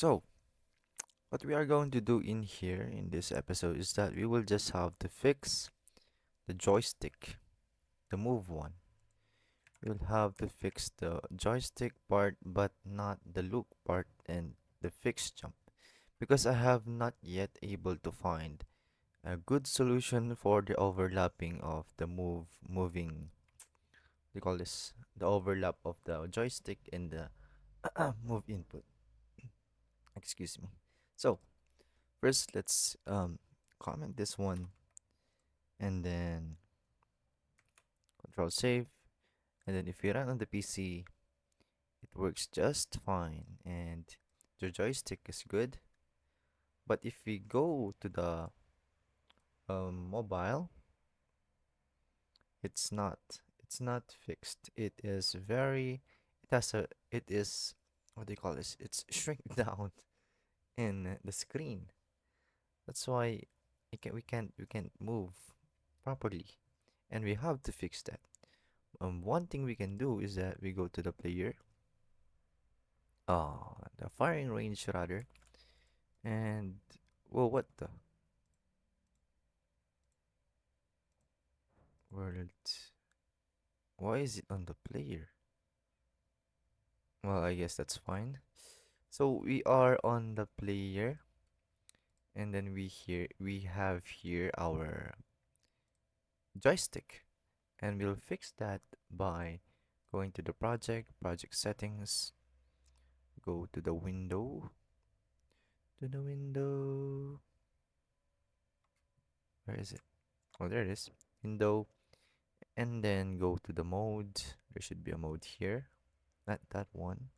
So, what we are going to do in here in this episode is that we will just have to fix the joystick, the move one. We'll have to fix the joystick part, but not the look part and the fix jump. Because I have not yet able to find a good solution for the overlapping of the moving, we call this, the overlap of the joystick and the move input. Excuse me. So, first, let's comment this one and then control save. And then if you run on the PC, it works just fine and the joystick is good. But if we go to the mobile, it's not. It's not fixed. It is very. It is. What do you call this? It's shrink down in the screen. That's why we can't move properly, and we have to fix that. One thing we can do is that we go to the player, the firing range rather, and well, what the world? Why is it on the player? Well, I guess that's fine. So we are on the player, and then we have here our joystick, and we'll fix that by going to the project settings, go to the window. Where is it? Oh, there it is. Window, and then go to the mode. There should be a mode here. Not that one.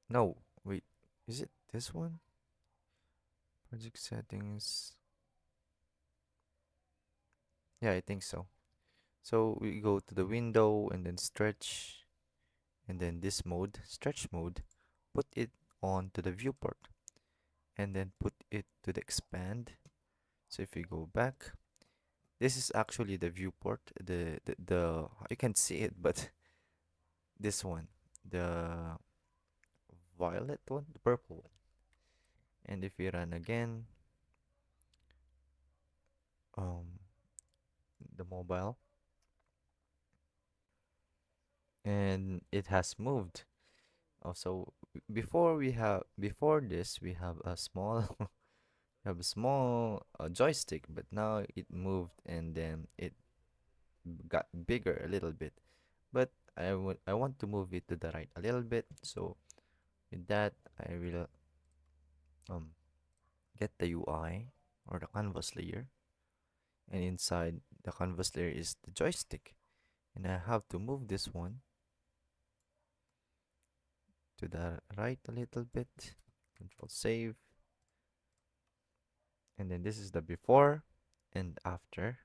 No, wait. Is it this one? Project settings. Yeah, I think so. So we go to the window and then stretch and then this mode, stretch mode, put it on to the viewport and then put it to the expand. So if we go back, this is actually the viewport. The you can't see it, but this one, the violet one, the purple one. And if we run again, um, the mobile, and it has moved. Also, before this we have a small have a small joystick, but now it moved and then it got bigger a little bit. But I want to move it to the right a little bit. So with that, I will um get the UI or the canvas layer, and inside the canvas layer is the joystick, and I have to move this one to the right a little bit. Control save, and then this is the before and after.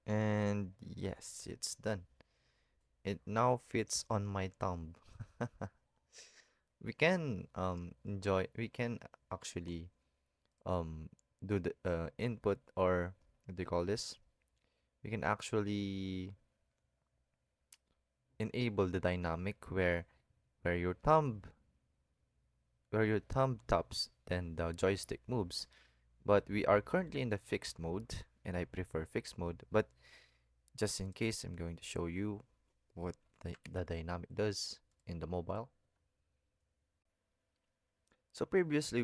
And yes, it's done. It now fits on my thumb. We can actually do the input, or what do you call this? We can actually enable the dynamic where your thumb taps, then the joystick moves. But we are currently in the fixed mode, and I prefer fixed mode. But just in case, I'm going to show you what the dynamic does in the mobile. So previously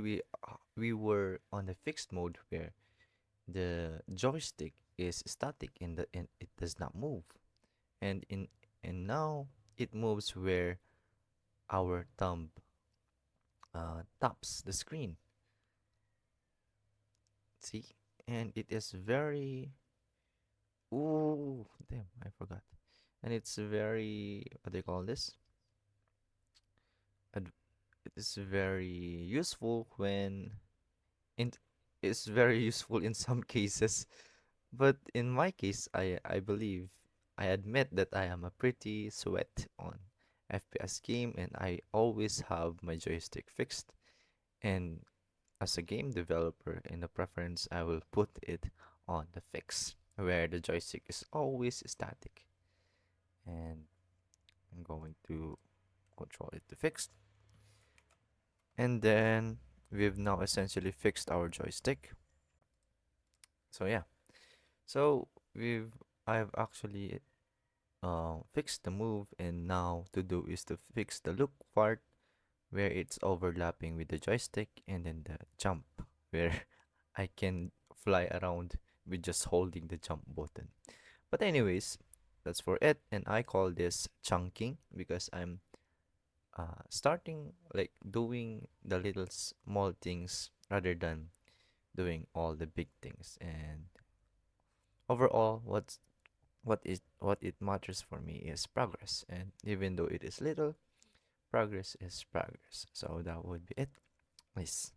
we were on the fixed mode where the joystick is static and it does not move. And in and now it moves where our thumb taps the screen. See? And it is very, ooh, damn, I forgot. And it's very, what do you call this? Ad- it is very useful when in it's very useful in some cases. But in my case, I believe, I admit that I am a pretty sweat on FPS game, and I always have my joystick fixed. And as a game developer, in the preference, I will put it on the fix, where the joystick is always static. And I'm going to control it to fixed. And then we've now essentially fixed our joystick. So yeah. So we've I've actually fixed the move, and now to do is to fix the look part where it's overlapping with the joystick, and then the jump where I can fly around with just holding the jump button. But anyways, that's for it, and I call this chunking because I'm starting like doing the little small things rather than doing all the big things. And overall, what it matters for me is progress, and even though it is little, progress is progress. So that would be it. Nice.